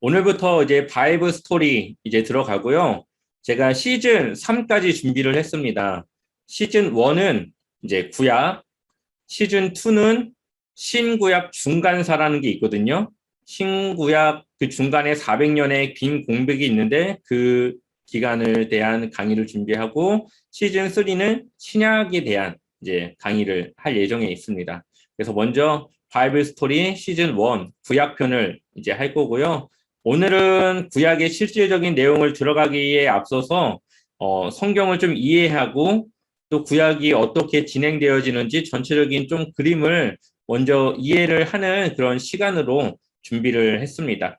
오늘부터 이제 바이브 스토리 이제 들어가고요. 제가 시즌 3까지 준비를 했습니다. 시즌 1은 이제 구약, 시즌 2는 신구약 중간사라는 게 있거든요. 신구약 그 중간에 400년의 빈 공백이 있는데 그 기간을 대한 강의를 준비하고 시즌 3는 신약에 대한 이제 강의를 할 예정에 있습니다. 그래서 먼저 바이블 스토리 시즌 1 구약편을 이제 할 거고요. 오늘은 구약의 실질적인 내용을 들어가기에 앞서서 성경을 좀 이해하고 또 구약이 어떻게 진행되어지는지 전체적인 좀 그림을 먼저 이해를 하는 그런 시간으로 준비를 했습니다.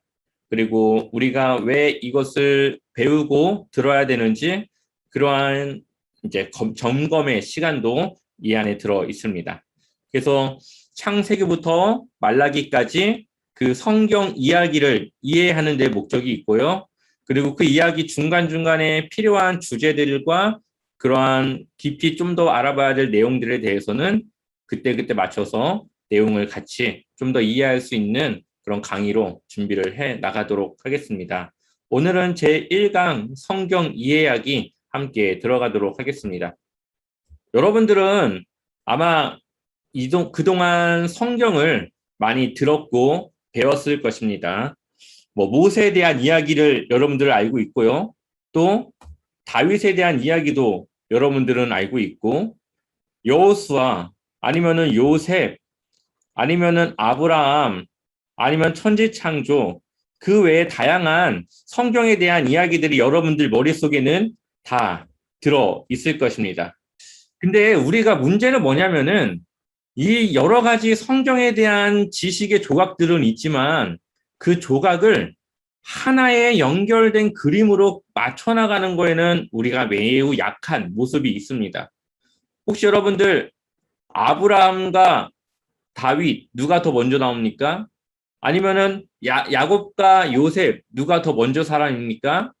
그리고 우리가 왜 이것을 배우고 들어야 되는지 그러한 이제 점검의 시간도 이 안에 들어 있습니다. 그래서 창세기부터 말라기까지 그 성경 이야기를 이해하는 데 목적이 있고요. 그리고 그 이야기 중간중간에 필요한 주제들과 그러한 깊이 좀 더 알아봐야 될 내용들에 대해서는 그때그때 맞춰서 내용을 같이 좀 더 이해할 수 있는 그런 강의로 준비를 해 나가도록 하겠습니다. 오늘은 제1강 성경 이해하기 함께 들어가도록 하겠습니다. 여러분들은 아마 그동안 성경을 많이 들었고 배웠을 것입니다. 뭐 모세에 대한 이야기를 여러분들은 알고 있고요. 또 다윗에 대한 이야기도 여러분들은 알고 있고 여호수아 아니면은 요셉 아니면은 아브라함 아니면 천지창조 그 외에 다양한 성경에 대한 이야기들이 여러분들 머릿속에는 다 들어 있을 것입니다. 근데 우리가 문제는 뭐냐면은 이 여러 가지 성경에 대한 지식의 조각들은 있지만 그 조각을 하나의 연결된 그림으로 맞춰나가는 거에는 우리가 매우 약한 모습이 있습니다. 혹시 여러분들 아브라함과 다윗 누가 더 먼저 나옵니까? 아니면은 야곱과 요셉 누가 더 먼저 사람입니까?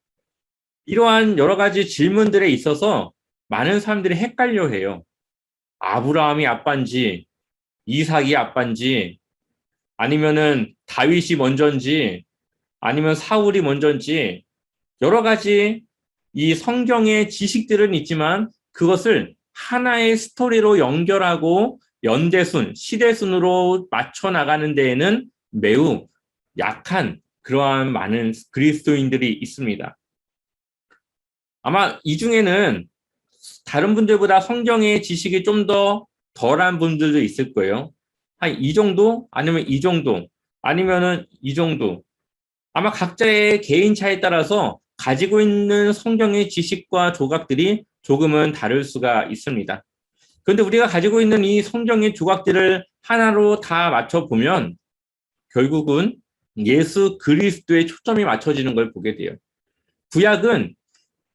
이러한 여러 가지 질문들에 있어서 많은 사람들이 헷갈려 해요. 아브라함이 아빠인지 이삭이 아빠인지 아니면은 다윗이 먼저인지 아니면 사울이 먼저인지 여러 가지 이 성경의 지식들은 있지만 그것을 하나의 스토리로 연결하고 연대순, 시대순으로 맞춰 나가는 데에는 매우 약한 그러한 많은 그리스도인들이 있습니다. 아마 이 중에는 다른 분들보다 성경의 지식이 좀 더 덜한 분들도 있을 거예요. 한 이 정도? 아니면 이 정도? 아니면은 이 정도? 아마 각자의 개인 차에 따라서 가지고 있는 성경의 지식과 조각들이 조금은 다를 수가 있습니다. 그런데 우리가 가지고 있는 이 성경의 조각들을 하나로 다 맞춰보면 결국은 예수 그리스도의 초점이 맞춰지는 걸 보게 돼요. 구약은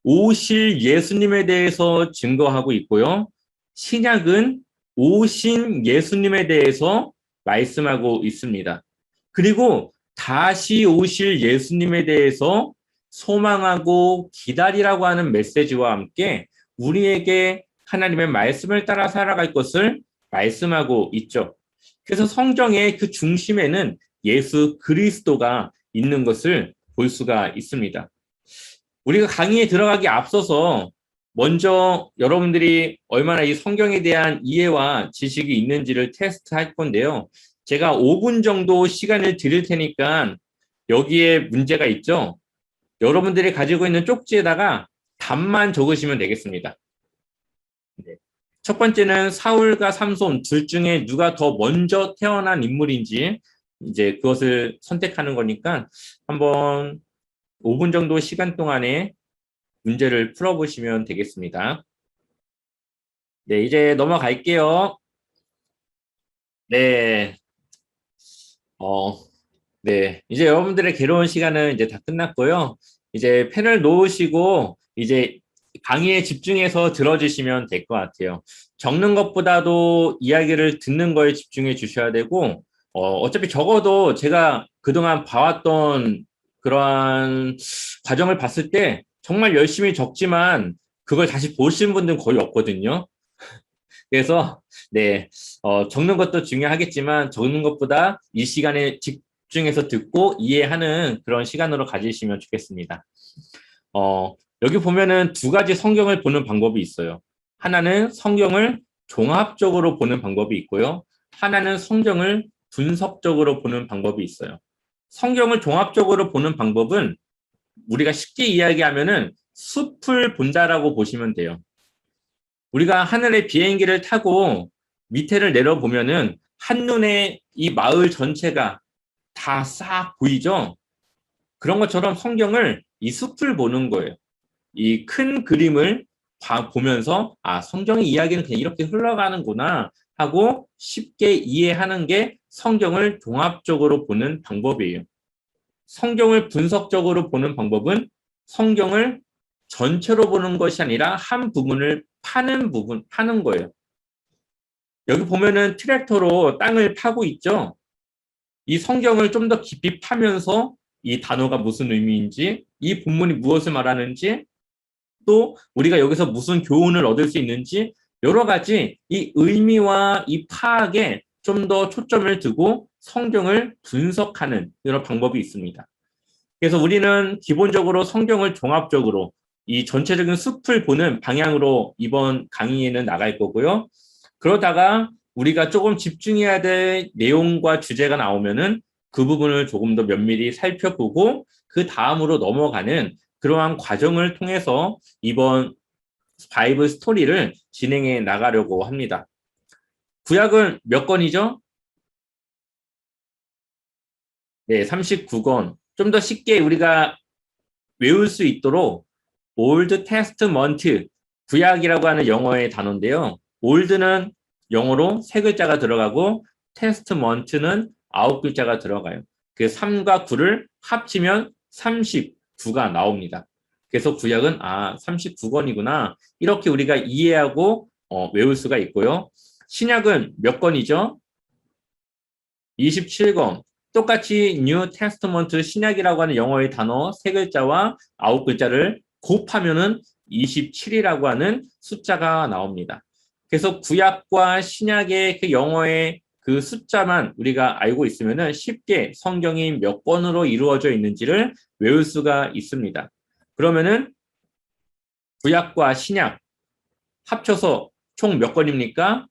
오실 예수님에 대해서 증거하고 있고요. 신약은 오신 예수님에 대해서 말씀하고 있습니다. 그리고 다시 오실 예수님에 대해서 소망하고 기다리라고 하는 메시지와 함께 우리에게 하나님의 말씀을 따라 살아갈 것을 말씀하고 있죠. 그래서 성경의 그 중심에는 예수 그리스도가 있는 것을 볼 수가 있습니다. 우리가 강의에 들어가기 앞서서 먼저 여러분들이 얼마나 이 성경에 대한 이해와 지식이 있는지를 테스트할 건데요. 제가 5분 정도 시간을 드릴 테니까 여기에 문제가 있죠. 여러분들이 가지고 있는 쪽지에다가 답만 적으시면 되겠습니다. 네. 첫 번째는 사울과 삼손 둘 중에 누가 더 먼저 태어난 인물인지 이제 그것을 선택하는 거니까 한번 5분 정도 시간 동안에 문제를 풀어보시면 되겠습니다. 네, 이제 넘어갈게요. 네, 어, 네. 이제 여러분들의 괴로운 시간은 이제 다 끝났고요. 이제 펜을 놓으시고 이제 강의에 집중해서 들어주시면 될 것 같아요. 적는 것보다도 이야기를 듣는 거에 집중해 주셔야 되고, 어차피 적어도 제가 그동안 봐왔던 그러한 과정을 봤을 때 정말 열심히 적지만 그걸 다시 보신 분들은 거의 없거든요. 그래서 네, 적는 것도 중요하겠지만 적는 것보다 이 시간에 집중해서 듣고 이해하는 그런 시간으로 가지시면 좋겠습니다. 여기 보면은 두 가지 성경을 보는 방법이 있어요. 하나는 성경을 종합적으로 보는 방법이 있고요. 하나는 성경을 분석적으로 보는 방법이 있어요. 성경을 종합적으로 보는 방법은 우리가 쉽게 이야기하면은 숲을 본다라고 보시면 돼요. 우리가 하늘의 비행기를 타고 밑에를 내려보면은 한눈에 이 마을 전체가 다 싹 보이죠? 그런 것처럼 성경을 이 숲을 보는 거예요. 이 큰 그림을 보면서 성경의 이야기는 그냥 이렇게 흘러가는구나 하고 쉽게 이해하는 게 성경을 종합적으로 보는 방법이에요. 성경을 분석적으로 보는 방법은 성경을 전체로 보는 것이 아니라 한 부분을 파는 거예요. 여기 보면은 트랙터로 땅을 파고 있죠. 이 성경을 좀 더 깊이 파면서 이 단어가 무슨 의미인지, 이 본문이 무엇을 말하는지, 또 우리가 여기서 무슨 교훈을 얻을 수 있는지 여러 가지 이 의미와 이 파악에 좀 더 초점을 두고 성경을 분석하는 이런 방법이 있습니다. 그래서 우리는 기본적으로 성경을 종합적으로 이 전체적인 숲을 보는 방향으로 이번 강의에는 나갈 거고요. 그러다가 우리가 조금 집중해야 될 내용과 주제가 나오면은 그 부분을 조금 더 면밀히 살펴보고 그 다음으로 넘어가는 그러한 과정을 통해서 이번 바이블 스토리를 진행해 나가려고 합니다. 구약은 몇 권이죠? 네, 39권. 좀 더 쉽게 우리가 외울 수 있도록 올드 테스트먼트, 구약이라고 하는 영어의 단어인데요. 올드는 영어로 3글자가 들어가고 테스트먼트는 9글자가 들어가요. 그 3과 9를 합치면 39가 나옵니다. 그래서 구약은 39권이구나. 이렇게 우리가 이해하고 외울 수가 있고요. 신약은 몇 권이죠? 27권. 똑같이 뉴 테스트먼트 신약이라고 하는 영어의 단어 3글자와 9글자를 곱하면은 27이라고 하는 숫자가 나옵니다. 그래서 구약과 신약의 그 영어의 그 숫자만 우리가 알고 있으면은 쉽게 성경이 몇 권으로 이루어져 있는지를 외울 수가 있습니다. 그러면은 구약과 신약 합쳐서 총 몇 권입니까?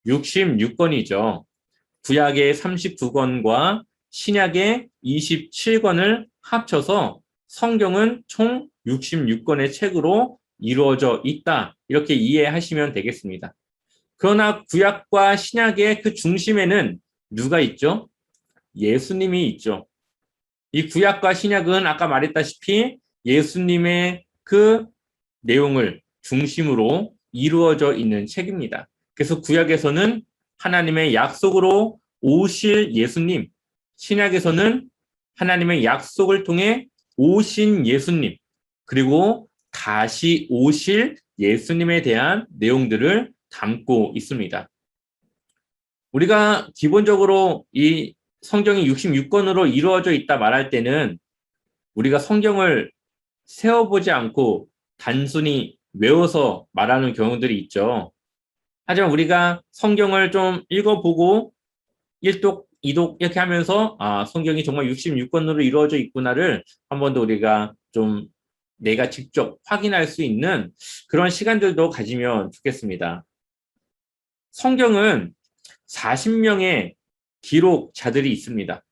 66권이죠. 구약의 39권과 신약의 27권을 합쳐서 성경은 총 66권의 책으로 이루어져 있다. 이렇게 이해하시면 되겠습니다. 그러나 구약과 신약의 그 중심에는 누가 있죠? 예수님이 있죠. 이 구약과 신약은 아까 말했다시피 예수님의 그 내용을 중심으로 이루어져 있는 책입니다. 그래서 구약에서는 하나님의 약속으로 오실 예수님, 신약에서는 하나님의 약속을 통해 오신 예수님, 그리고 다시 오실 예수님에 대한 내용들을 담고 있습니다. 우리가 기본적으로 이 성경이 66권으로 이루어져 있다 말할 때는 우리가 성경을 세어보지 않고 단순히 외워서 말하는 경우들이 있죠. 하지만 우리가 성경을 좀 읽어보고 1독, 2독 이렇게 하면서 성경이 정말 66권으로 이루어져 있구나를 한 번 더 우리가 좀 내가 직접 확인할 수 있는 그런 시간들도 가지면 좋겠습니다. 성경은 40명의 기록자들이 있습니다.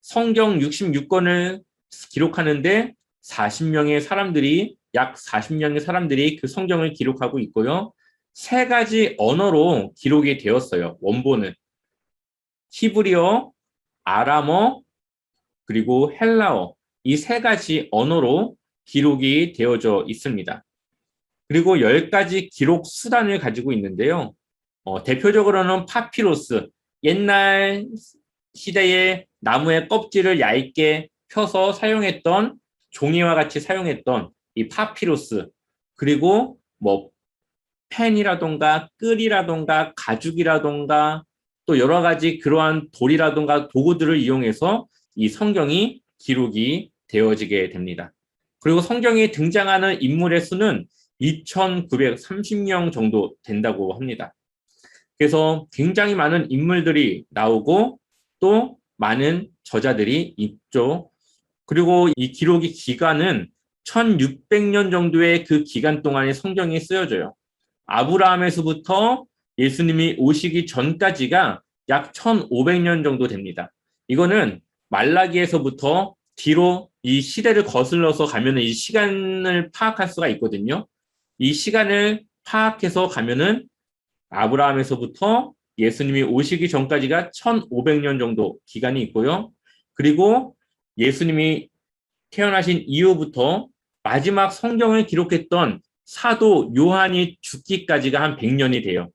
성경 66권을 기록하는데 40명의 사람들이 약 40명의 사람들이 그 성경을 기록하고 있고요. 3가지 언어로 기록이 되었어요. 원본은 히브리어, 아람어, 그리고 헬라어 이 3가지 언어로 기록이 되어져 있습니다. 그리고 10가지 기록 수단을 가지고 있는데요. 대표적으로는 파피루스, 옛날 시대에 나무의 껍질을 얇게 펴서 사용했던 종이와 같이 사용했던 이 파피루스, 그리고 뭐 펜이라던가 끌이라던가 가죽이라던가 또 여러 가지 그러한 돌이라던가 도구들을 이용해서 이 성경이 기록이 되어지게 됩니다. 그리고 성경에 등장하는 인물의 수는 2,930명 정도 된다고 합니다. 그래서 굉장히 많은 인물들이 나오고 또 많은 저자들이 있죠. 그리고 이 기록의 기간은 1600년 정도의 그 기간 동안에 성경이 쓰여져요. 아브라함에서부터 예수님이 오시기 전까지가 약 1500년 정도 됩니다. 이거는 말라기에서부터 뒤로 이 시대를 거슬러서 가면 이 시간을 파악할 수가 있거든요. 이 시간을 파악해서 가면은 아브라함에서부터 예수님이 오시기 전까지가 1500년 정도 기간이 있고요. 그리고 예수님이 태어나신 이후부터 마지막 성경을 기록했던 사도 요한이 죽기까지가 한 100년이 돼요.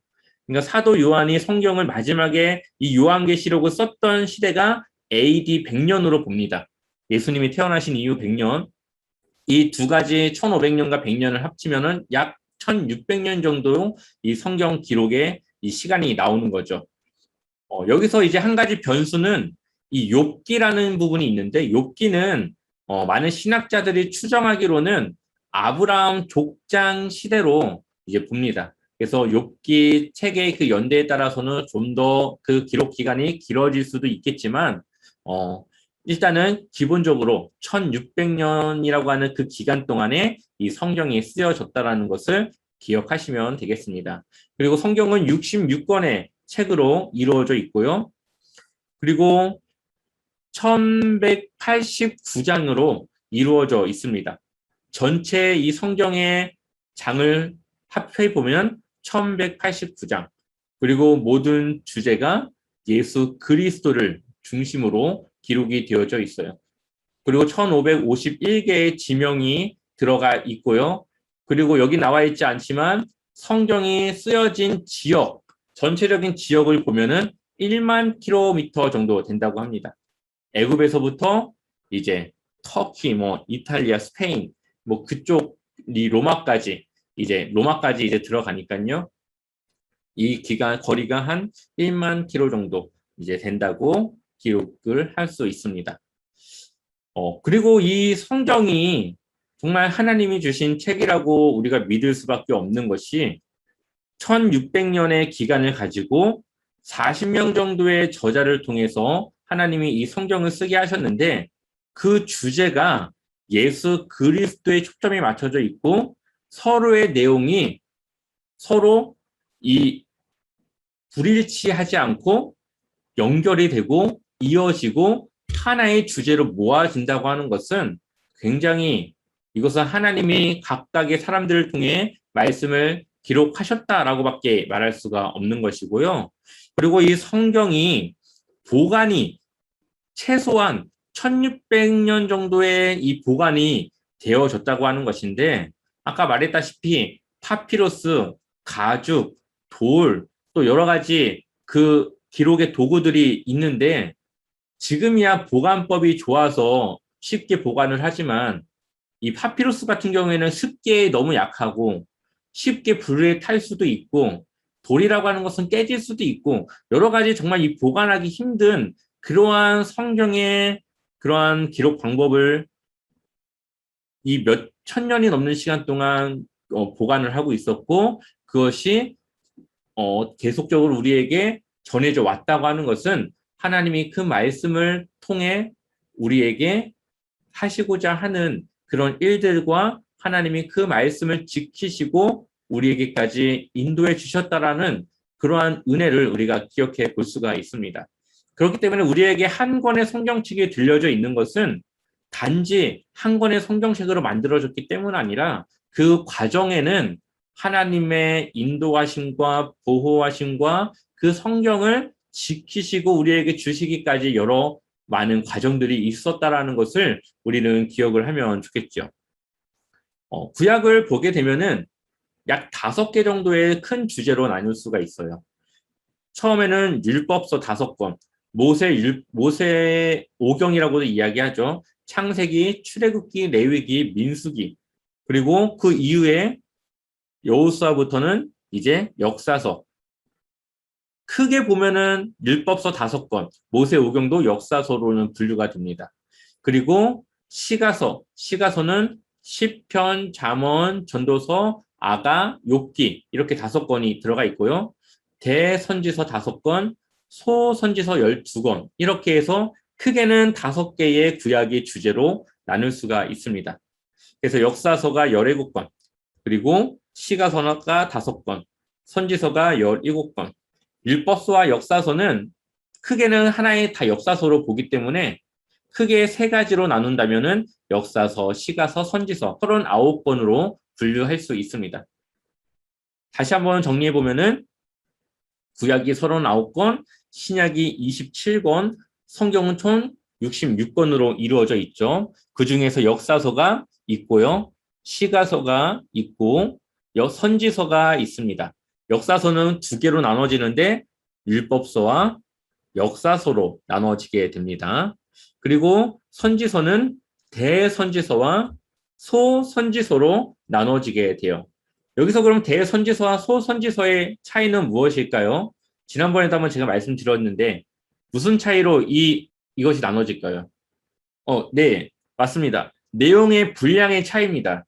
그러니까 사도 요한이 성경을 마지막에 이 요한계시록을 썼던 시대가 AD 100년으로 봅니다. 예수님이 태어나신 이후 100년. 이 두 가지 1500년과 100년을 합치면은 약 1600년 정도 이 성경 기록에 이 시간이 나오는 거죠. 여기서 이제 한 가지 변수는 이 욥기라는 부분이 있는데, 욥기는 많은 신학자들이 추정하기로는 아브라함 족장 시대로 이제 봅니다. 그래서 욥기 책의 그 연대에 따라서는 좀 더 그 기록 기간이 길어질 수도 있겠지만, 일단은 기본적으로 1600년이라고 하는 그 기간 동안에 이 성경이 쓰여졌다라는 것을 기억하시면 되겠습니다. 그리고 성경은 66권의 책으로 이루어져 있고요. 그리고 1189장으로 이루어져 있습니다. 전체 이 성경의 장을 합해 보면 1189장. 그리고 모든 주제가 예수 그리스도를 중심으로 기록이 되어져 있어요. 그리고 1551개의 지명이 들어가 있고요. 그리고 여기 나와 있지 않지만 성경이 쓰여진 지역, 전체적인 지역을 보면은 1만 킬로미터 정도 된다고 합니다. 애굽에서부터 이제 터키, 이탈리아, 스페인, 그쪽 이 로마까지 이제 들어가니까요. 이 기간 거리가 한 1만 킬로 정도 이제 된다고 기록을 할 수 있습니다. 그리고 이 성경이 정말 하나님이 주신 책이라고 우리가 믿을 수밖에 없는 것이 1600년의 기간을 가지고 40명 정도의 저자를 통해서 하나님이 이 성경을 쓰게 하셨는데, 그 주제가 예수 그리스도에 초점이 맞춰져 있고 서로의 내용이 서로 이 불일치하지 않고 연결이 되고 이어지고 하나의 주제로 모아진다고 하는 것은 굉장히, 이것은 하나님이 각각의 사람들을 통해 말씀을 기록하셨다라고밖에 말할 수가 없는 것이고요. 그리고 이 성경이 보관이 최소한 1600년 정도의 이 보관이 되어졌다고 하는 것인데, 아까 말했다시피 파피루스, 가죽, 돌, 또 여러 가지 그 기록의 도구들이 있는데, 지금이야 보관법이 좋아서 쉽게 보관을 하지만 이 파피루스 같은 경우에는 습기에 너무 약하고 쉽게 불에 탈 수도 있고, 돌이라고 하는 것은 깨질 수도 있고, 여러 가지 정말 이 보관하기 힘든 그러한 성경의 그러한 기록 방법을 이 몇 천 년이 넘는 시간 동안 보관을 하고 있었고, 그것이 계속적으로 우리에게 전해져 왔다고 하는 것은 하나님이 그 말씀을 통해 우리에게 하시고자 하는 그런 일들과 하나님이 그 말씀을 지키시고 우리에게까지 인도해 주셨다라는 그러한 은혜를 우리가 기억해 볼 수가 있습니다. 그렇기 때문에 우리에게 한 권의 성경책이 들려져 있는 것은 단지 한 권의 성경책으로 만들어졌기 때문 아니라, 그 과정에는 하나님의 인도하심과 보호하심과 그 성경을 지키시고 우리에게 주시기까지 여러 많은 과정들이 있었다라는 것을 우리는 기억을 하면 좋겠죠. 구약을 보게 되면은 약 5개 정도의 큰 주제로 나눌 수가 있어요. 처음에는 율법서 5권, 모세 오경이라고도 이야기하죠. 창세기, 출애굽기, 레위기, 민수기, 그리고 그 이후에 여호수아부터는 이제 역사서. 크게 보면은 율법서 5권, 모세 오경도 역사서로는 분류가 됩니다. 그리고 시가서는 시편, 잠언, 전도서, 아가, 욥기 이렇게 5권이 들어가 있고요. 대선지서 5권, 소선지서 12권 이렇게 해서 크게는 5개의 구약의 주제로 나눌 수가 있습니다. 그래서 역사서가 17권, 그리고 시가서가 5권, 선지서가 17권, 율법서와 역사서는 크게는 하나의 다 역사서로 보기 때문에 크게 3가지로 나눈다면은 역사서, 시가서, 선지서 39권으로 분류할 수 있습니다. 다시 한번 정리해 보면은 구약이 39권, 신약이 27권, 성경은 총 66권으로 이루어져 있죠. 그 중에서 역사서가 있고요. 시가서가 있고 선지서가 있습니다. 역사서는 2개로 나눠지는데 율법서와 역사서로 나눠지게 됩니다. 그리고 선지서는 대선지서와 소선지서로 나눠지게 돼요. 여기서 그럼 대선지서와 소선지서의 차이는 무엇일까요? 지난번에도 한번 제가 말씀드렸는데 무슨 차이로 이것이 나눠질까요? 네, 맞습니다. 내용의 분량의 차이입니다.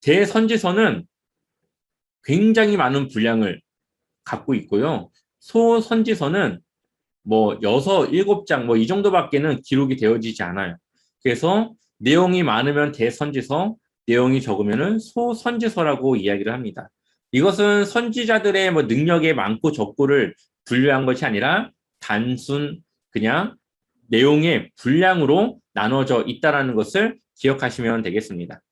대선지서는 굉장히 많은 분량을 갖고 있고요. 소선지서는 뭐 6, 7장 뭐 이 정도밖에는 기록이 되어지지 않아요. 그래서 내용이 많으면 대선지서, 내용이 적으면은 소선지서라고 이야기를 합니다. 이것은 선지자들의 뭐 능력의 많고 적고를 분류한 것이 아니라 단순 그냥 내용의 분량으로 나눠져 있다라는 것을 기억하시면 되겠습니다.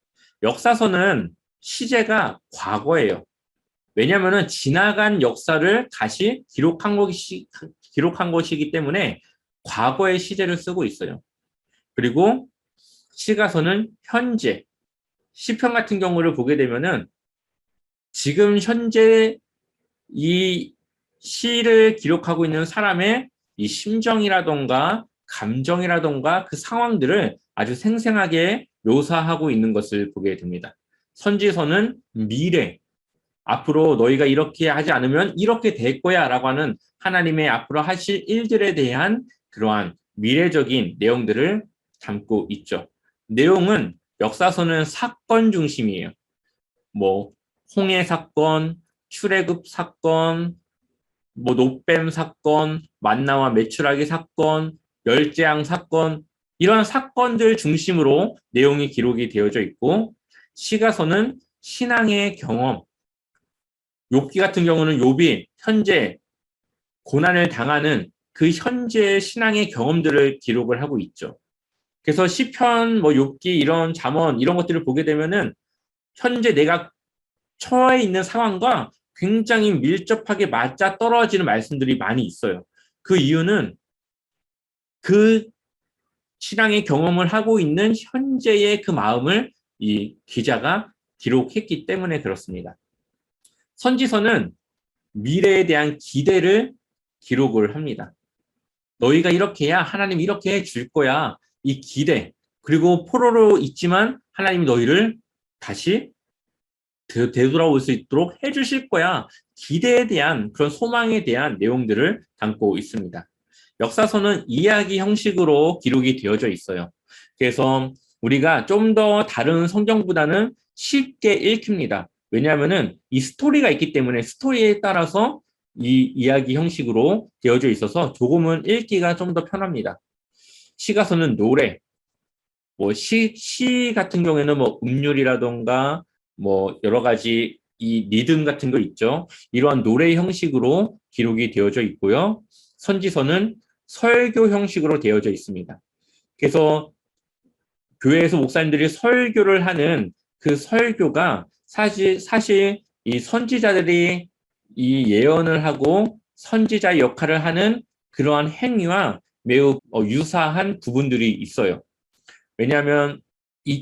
역사서는 시제가 과거예요. 왜냐하면 지나간 역사를 다시 기록한 것이기 때문에 과거의 시제를 쓰고 있어요. 그리고 시가서는 현재, 시편 같은 경우를 보게 되면은 지금 현재 이 시를 기록하고 있는 사람의 이 심정이라던가 감정이라던가 그 상황들을 아주 생생하게 묘사하고 있는 것을 보게 됩니다. 선지서는 미래, 앞으로 너희가 이렇게 하지 않으면 이렇게 될 거야 라고 하는 하나님의 앞으로 하실 일들에 대한 그러한 미래적인 내용들을 담고 있죠. 내용은 역사서는 사건 중심이에요. 뭐 홍해 사건, 출애굽 사건, 뭐 노뱀 사건, 만나와 메추라기 사건, 열재앙 사건 이런 사건들 중심으로 내용이 기록이 되어져 있고 시가서는 신앙의 경험, 욥기 같은 경우는 욥이 현재 고난을 당하는 그 현재의 신앙의 경험들을 기록을 하고 있죠. 그래서 시편, 뭐 욥기 이런 잠언 이런 것들을 보게 되면은 현재 내가 처해 있는 상황과 굉장히 밀접하게 맞아 떨어지는 말씀들이 많이 있어요. 그 이유는 그 신앙의 경험을 하고 있는 현재의 그 마음을 이 기자가 기록했기 때문에 그렇습니다. 선지서는 미래에 대한 기대를 기록을 합니다. 너희가 이렇게 해야 하나님 이렇게 해줄 거야. 이 기대. 그리고 포로로 있지만 하나님이 너희를 다시 되돌아올 수 있도록 해주실 거야. 기대에 대한 그런 소망에 대한 내용들을 담고 있습니다. 역사서는 이야기 형식으로 기록이 되어져 있어요. 그래서 우리가 좀 더 다른 성경보다는 쉽게 읽힙니다. 왜냐하면은 이 스토리가 있기 때문에 스토리에 따라서 이 이야기 형식으로 되어져 있어서 조금은 읽기가 좀 더 편합니다. 시가서는 노래, 뭐 시 같은 경우에는 뭐 음률이라던가 뭐 여러 가지 이 리듬 같은 거 있죠. 이러한 노래 형식으로 기록이 되어져 있고요. 선지서는 설교 형식으로 되어져 있습니다. 그래서 교회에서 목사님들이 설교를 하는 그 설교가 사실 이 선지자들이 이 예언을 하고 선지자 역할을 하는 그러한 행위와 매우 유사한 부분들이 있어요. 왜냐하면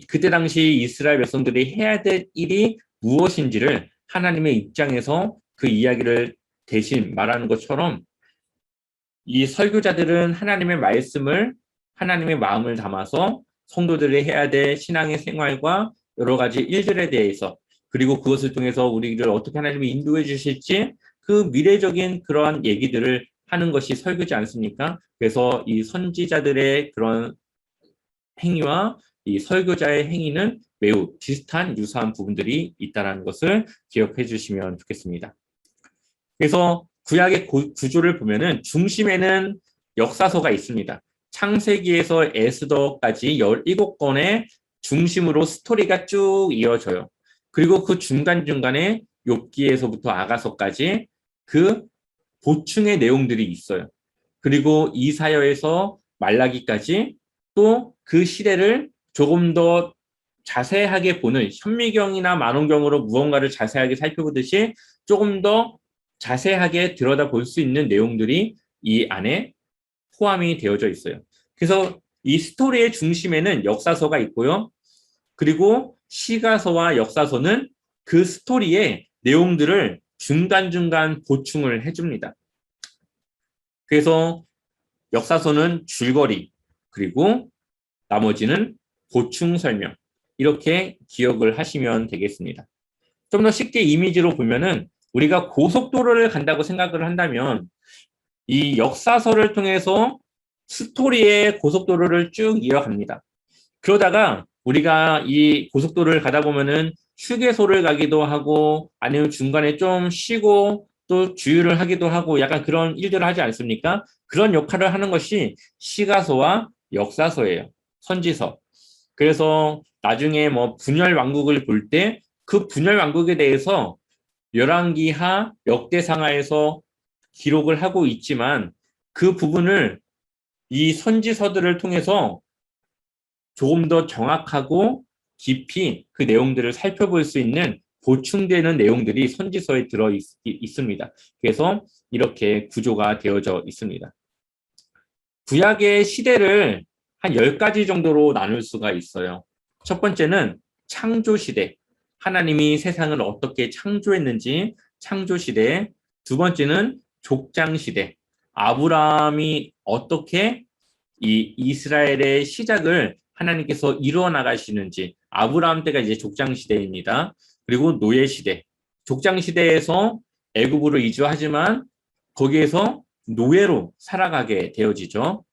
그때 당시 이스라엘 백성들이 해야 될 일이 무엇인지를 하나님의 입장에서 그 이야기를 대신 말하는 것처럼 이 설교자들은 하나님의 말씀을 하나님의 마음을 담아서 성도들이 해야 될 신앙의 생활과 여러 가지 일들에 대해서 그리고 그것을 통해서 우리를 어떻게 하나님이 인도해 주실지 그 미래적인 그러한 얘기들을 하는 것이 설교지 않습니까? 그래서 이 선지자들의 그런 행위와 이 설교자의 행위는 매우 비슷한 유사한 부분들이 있다는 것을 기억해 주시면 좋겠습니다. 그래서 구약의 구조를 보면은 중심에는 역사서가 있습니다. 창세기에서 에스더까지 17권의 중심으로 스토리가 쭉 이어져요. 그리고 그 중간중간에 욥기에서부터 아가서까지 그 보충의 내용들이 있어요. 그리고 이사야에서 말라기까지 또 그 시대를 조금 더 자세하게 보는 현미경이나 만원경으로 무언가를 자세하게 살펴보듯이 조금 더 자세하게 들여다볼 수 있는 내용들이 이 안에 포함이 되어져 있어요. 그래서 이 스토리의 중심에는 역사서가 있고요. 그리고 시가서와 역사서는 그 스토리의 내용들을 중간중간 보충을 해줍니다. 그래서 역사서는 줄거리, 그리고 나머지는 보충 설명, 이렇게 기억을 하시면 되겠습니다. 좀 더 쉽게 이미지로 보면은 우리가 고속도로를 간다고 생각을 한다면 이 역사서를 통해서 스토리의 고속도로를 쭉 이어갑니다. 그러다가 우리가 이 고속도로를 가다 보면은 휴게소를 가기도 하고 아니면 중간에 좀 쉬고 또 주유를 하기도 하고 약간 그런 일들을 하지 않습니까? 그런 역할을 하는 것이 시가서와 역사서예요. 선지서. 그래서 나중에 뭐 분열 왕국을 볼 때 그 분열 왕국에 대해서 열왕기하, 역대상하에서 기록을 하고 있지만 그 부분을 이 선지서들을 통해서 조금 더 정확하고 깊이 그 내용들을 살펴볼 수 있는 보충되는 내용들이 선지서에 들어 있습니다. 그래서 이렇게 구조가 되어져 있습니다. 구약의 시대를 한 10가지 정도로 나눌 수가 있어요. 첫 번째는 창조시대. 하나님이 세상을 어떻게 창조했는지 창조시대. 두 번째는 족장시대. 아브라함이 어떻게 이 이스라엘의 시작을 하나님께서 이루어 나가시는지, 아브라함 때가 이제 족장시대입니다. 그리고 노예시대. 족장시대에서 애굽으로 이주하지만 거기에서 노예로 살아가게 되어지죠.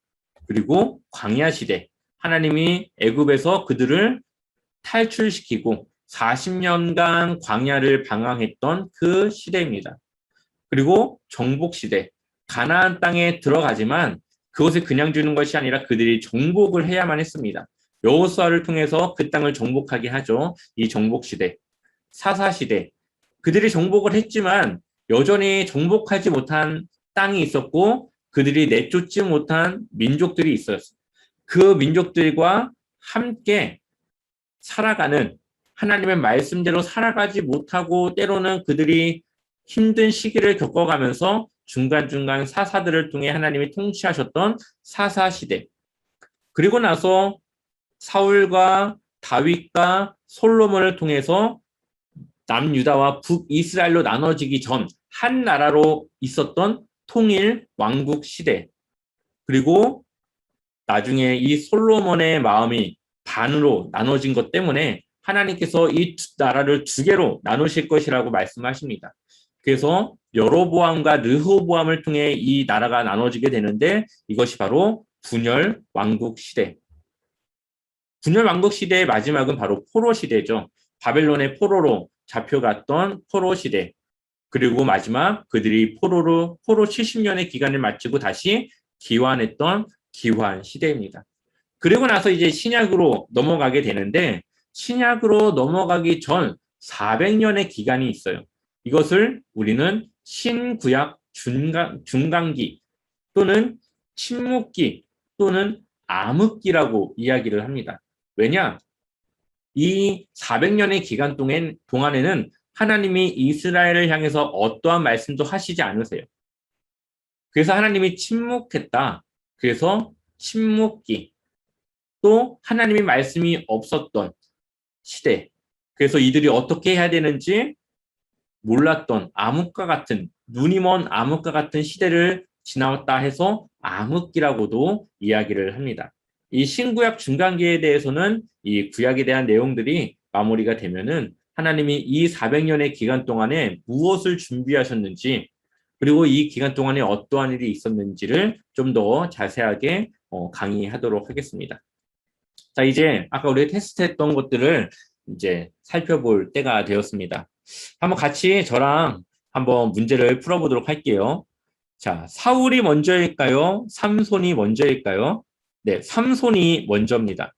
그리고 광야시대. 하나님이 애굽에서 그들을 탈출시키고 40년간 광야를 방황했던 그 시대입니다. 그리고 정복시대. 가나안 땅에 들어가지만 그것을 그냥 주는 것이 아니라 그들이 정복을 해야만 했습니다. 여호수아를 통해서 그 땅을 정복하게 하죠. 이 정복시대. 사사시대. 그들이 정복을 했지만 여전히 정복하지 못한 땅이 있었고 그들이 내쫓지 못한 민족들이 있었어요. 그 민족들과 함께 살아가는, 하나님의 말씀대로 살아가지 못하고 때로는 그들이 힘든 시기를 겪어가면서 중간중간 사사들을 통해 하나님이 통치하셨던 사사시대. 그리고 나서 사울과 다윗과 솔로몬을 통해서 남유다와 북이스라엘로 나눠지기 전 한 나라로 있었던 통일 왕국 시대. 그리고 나중에 이 솔로몬의 마음이 반으로 나눠진 것 때문에 하나님께서 이 나라를 두 개로 나누실 것이라고 말씀하십니다. 그래서 여로보암과 르호보암을 통해 이 나라가 나눠지게 되는데 이것이 바로 분열 왕국 시대. 분열 왕국 시대의 마지막은 바로 포로 시대죠. 바벨론의 포로로 잡혀갔던 포로 시대. 그리고 마지막 그들이 포로 70년의 기간을 마치고 다시 기환했던 기환 시대입니다. 그리고 나서 이제 신약으로 넘어가게 되는데 신약으로 넘어가기 전 400년의 기간이 있어요. 이것을 우리는 신구약 중간기 또는 침묵기 또는 암흑기라고 이야기를 합니다. 왜냐? 이 400년의 기간 동안에는 하나님이 이스라엘을 향해서 어떠한 말씀도 하시지 않으세요. 그래서 하나님이 침묵했다. 그래서 침묵기. 또 하나님의 말씀이 없었던 시대. 그래서 이들이 어떻게 해야 되는지 몰랐던 암흑과 같은, 눈이 먼 암흑과 같은 시대를 지나왔다 해서 암흑기라고도 이야기를 합니다. 이 신구약 중간기에 대해서는 이 구약에 대한 내용들이 마무리가 되면은 하나님이 이 400년의 기간 동안에 무엇을 준비하셨는지 그리고 이 기간 동안에 어떠한 일이 있었는지를 좀 더 자세하게 강의하도록 하겠습니다. 자, 이제 아까 우리가 테스트했던 것들을 이제 살펴볼 때가 되었습니다. 한번 같이 저랑 한번 문제를 풀어보도록 할게요. 자, 사울이 먼저일까요? 삼손이 먼저일까요? 네, 삼손이 먼저입니다.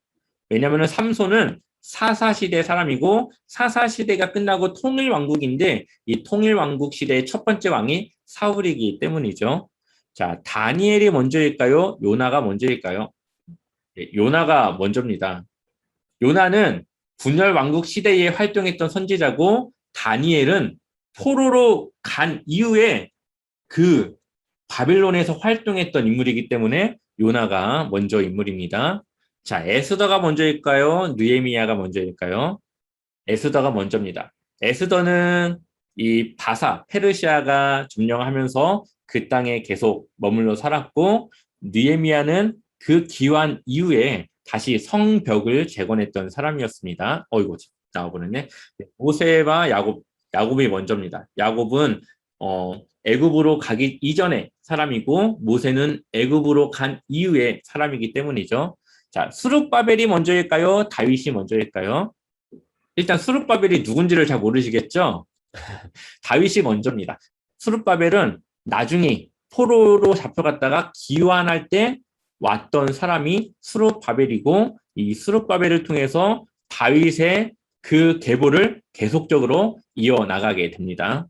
왜냐하면 삼손은 사사시대 사람이고 사사시대가 끝나고 통일왕국인데 이 통일왕국 시대의 첫 번째 왕이 사울이기 때문이죠. 자, 다니엘이 먼저일까요? 요나가 먼저일까요? 네, 요나가 먼저입니다. 요나는 분열왕국 시대에 활동했던 선지자고 다니엘은 포로로 간 이후에 그 바빌론에서 활동했던 인물이기 때문에 요나가 먼저 인물입니다. 자, 에스더가 먼저일까요? 느헤미야가 먼저일까요? 에스더가 먼저입니다. 에스더는 이 바사, 페르시아가 점령하면서 그 땅에 계속 머물러 살았고 느헤미야는 그 기환 이후에 다시 성벽을 재건했던 사람이었습니다. 어이구, 나와버렸네. 모세와 야곱이 먼저입니다. 야곱은 애굽으로 가기 이전의 사람이고 모세는 애굽으로 간 이후의 사람이기 때문이죠. 자, 스룹바벨이 먼저일까요? 다윗이 먼저일까요? 일단 스룹바벨이 누군지를 잘 모르시겠죠? 다윗이 먼저입니다. 스룹바벨은 나중에 포로로 잡혀갔다가 기환할 때 왔던 사람이 스룹바벨이고 이 스룹바벨을 통해서 다윗의 그 계보를 계속적으로 이어나가게 됩니다.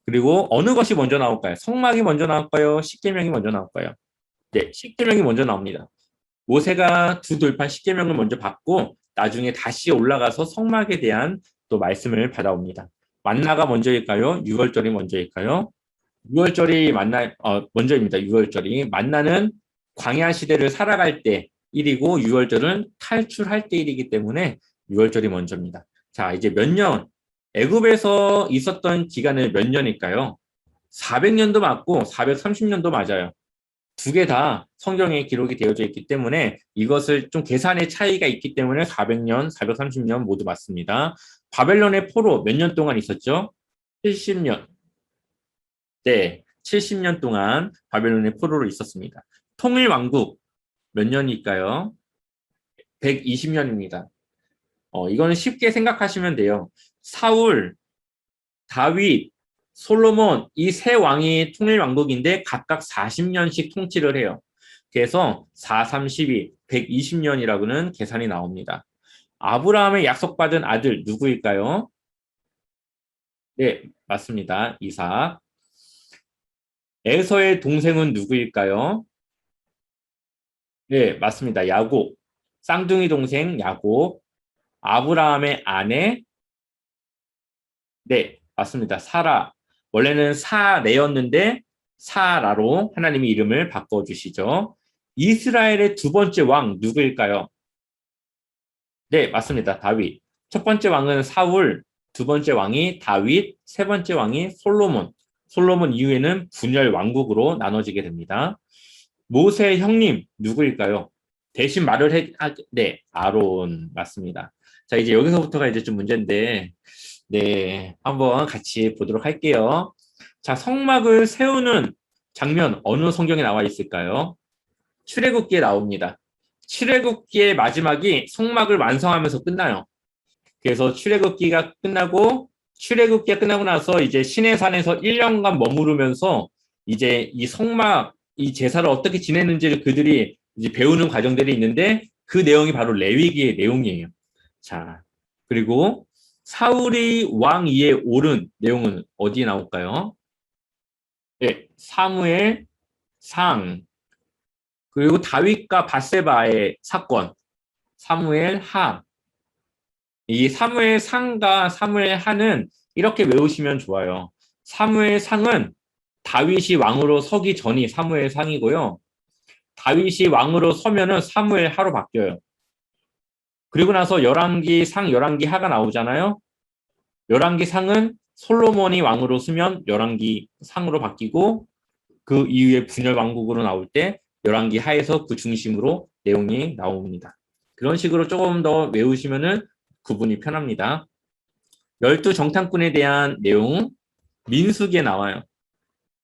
그리고 어느 것이 먼저 나올까요? 성막이 먼저 나올까요? 십계명이 먼저 나올까요? 네, 십계명이 먼저 나옵니다. 모세가 두 돌판 십계명을 먼저 받고 나중에 다시 올라가서 성막에 대한 또 말씀을 받아옵니다. 만나가 먼저일까요? 유월절이 먼저일까요? 유월절이 먼저입니다. 유월절이 만나는 광야 시대를 살아갈 때 일이고 유월절은 탈출할 때 일이기 때문에 유월절이 먼저입니다. 자, 이제 몇 년, 애굽에서 있었던 기간은 몇 년일까요? 400년도 맞고 430년도 맞아요. 두 개 다 성경에 기록이 되어져 있기 때문에 이것을 좀 계산의 차이가 있기 때문에 400년, 430년 모두 맞습니다. 바벨론의 포로 몇 년 동안 있었죠? 70년. 네, 70년 동안 바벨론의 포로로 있었습니다. 통일왕국 몇 년일까요? 120년입니다. 이거는 쉽게 생각하시면 돼요. 사울, 다윗, 솔로몬 이 세 왕이 통일왕국인데 각각 40년씩 통치를 해요. 그래서 4, 32, 120년이라고는 계산이 나옵니다. 아브라함의 약속받은 아들 누구일까요? 네, 맞습니다. 이삭. 에서의 동생은 누구일까요? 네, 맞습니다. 야곱. 쌍둥이 동생 야곱. 아브라함의 아내. 네, 맞습니다. 사라. 원래는 사레였는데 사라로 하나님이 이름을 바꿔주시죠. 이스라엘의 두 번째 왕 누구일까요? 네, 맞습니다. 다윗. 첫 번째 왕은 사울, 두 번째 왕이 다윗, 세 번째 왕이 솔로몬. 솔로몬 이후에는 분열 왕국으로 나눠지게 됩니다. 모세의 형님 누구일까요? 대신 네, 아론 맞습니다. 자, 이제 여기서부터가 이제 좀 문제인데, 네, 한번 같이 보도록 할게요. 자, 성막을 세우는 장면 어느 성경에 나와 있을까요? 출애굽기에 나옵니다. 출애굽기의 마지막이 성막을 완성하면서 끝나요. 그래서 출애굽기가 끝나고 나서 이제 시내산에서 1년간 머무르면서 이제 이 성막, 이 제사를 어떻게 지냈는지를 그들이 이제 배우는 과정들이 있는데 그 내용이 바로 레위기의 내용이에요. 자, 그리고 사울이 왕 위에 오른 내용은 어디에 나올까요? 네, 사무엘 상. 그리고 다윗과 밧세바의 사건, 사무엘 하. 이 사무엘 상과 사무엘 하는 이렇게 외우시면 좋아요. 사무엘 상은 다윗이 왕으로 서기 전이 사무엘 상이고요. 다윗이 왕으로 서면은 사무엘 하로 바뀌어요. 그리고 나서 열왕기 상, 열왕기 하가 나오잖아요. 열왕기 상은 솔로몬이 왕으로 서면 열왕기 상으로 바뀌고 그 이후에 분열 왕국으로 나올 때 열왕기 하에서 그 중심으로 내용이 나옵니다. 그런 식으로 조금 더 외우시면은 구분이 편합니다. 12정탐꾼에 대한 내용 민수기에 나와요.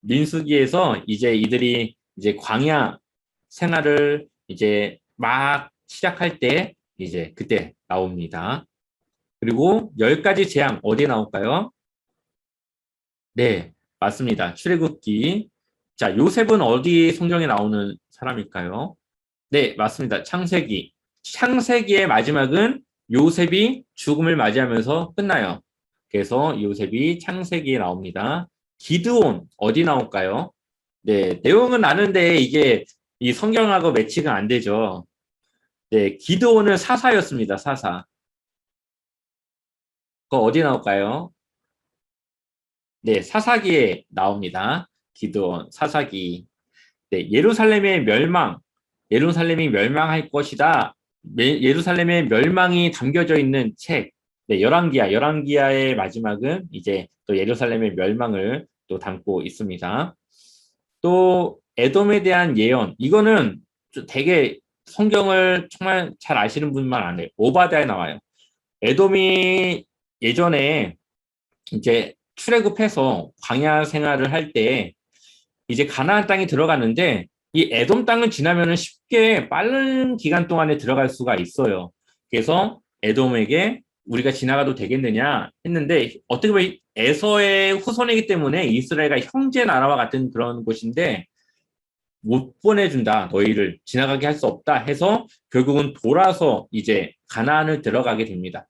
민수기에서 이제 이들이 이제 광야 생활을 이제 막 시작할 때 이제 그때 나옵니다. 그리고 10가지 재앙 어디에 나올까요? 네, 맞습니다. 출애굽기. 자, 요셉은 어디 성경에 나오는 사람일까요? 네, 맞습니다. 창세기. 창세기의 마지막은 요셉이 죽음을 맞이하면서 끝나요. 그래서 요셉이 창세기에 나옵니다. 기드온 어디 나올까요? 네, 내용은 아는데 이게 이 성경하고 매치가 안 되죠. 네, 기드온은 사사였습니다. 사사. 그거 어디 나올까요? 네, 사사기에 나옵니다. 기드온, 사사기. 네, 예루살렘의 멸망, 예루살렘이 멸망할 것이다. 예루살렘의 멸망이 담겨져 있는 책, 네, 열왕기하, 열왕기하의 마지막은 이제 또 예루살렘의 멸망을 또 담고 있습니다. 또 에돔에 대한 예언, 이거는 되게 성경을 정말 잘 아시는 분만 안 해요. 오바댜에 나와요. 에돔이 예전에 이제 출애굽해서 광야 생활을 할 때 이제 가나안 땅에 들어갔는데 이 에돔 땅을 지나면은 쉽게 빠른 기간 동안에 들어갈 수가 있어요. 그래서 에돔에게 우리가 지나가도 되겠느냐 했는데 어떻게 보면 에서의 후손이기 때문에 이스라엘과 형제 나라와 같은 그런 곳인데 못 보내준다. 너희를 지나가게 할 수 없다 해서 결국은 돌아서 이제 가나안을 들어가게 됩니다.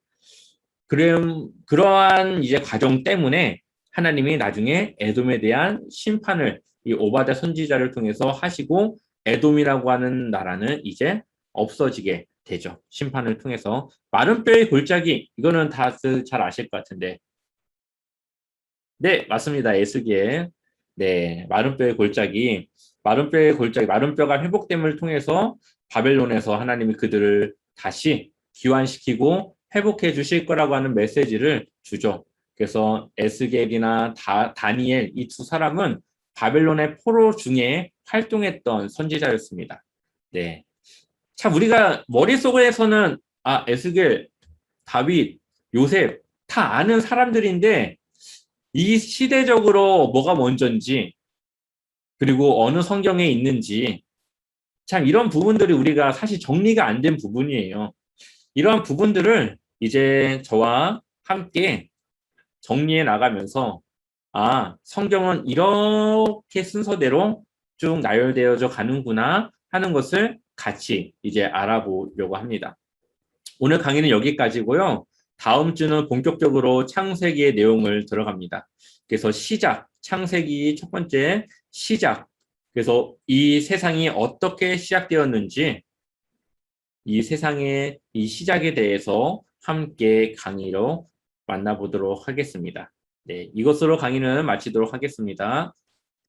그러한 이제 과정 때문에 하나님이 나중에 에돔에 대한 심판을 이 오바댜 선지자를 통해서 하시고 에돔이라고 하는 나라는 이제 없어지게 되죠. 심판을 통해서. 마른 뼈의 골짜기 이거는 다 잘 아실 것 같은데. 네, 맞습니다. 에스겔. 네, 마른 뼈의 골짜기. 마른 뼈의 골짜기, 마른 뼈가 회복됨을 통해서 바벨론에서 하나님이 그들을 다시 귀환시키고 회복해 주실 거라고 하는 메시지를 주죠. 그래서 에스겔이나 다니엘 이 두 사람은 바벨론의 포로 중에 활동했던 선지자였습니다. 네. 참 우리가 머릿속에서는 에스겔, 다윗, 요셉 다 아는 사람들인데 이 시대적으로 뭐가 먼저인지 그리고 어느 성경에 있는지 참 이런 부분들이 우리가 사실 정리가 안 된 부분이에요. 이러한 부분들을 이제 저와 함께 정리해 나가면서 성경은 이렇게 순서대로 쭉 나열되어져 가는구나 하는 것을 같이 이제 알아보려고 합니다. 오늘 강의는 여기까지고요. 다음 주는 본격적으로 창세기의 내용을 들어갑니다. 그래서 창세기 첫 번째 시작. 그래서 이 세상이 어떻게 시작되었는지 이 세상의 이 시작에 대해서 함께 강의로 만나보도록 하겠습니다. 네, 이것으로 강의는 마치도록 하겠습니다.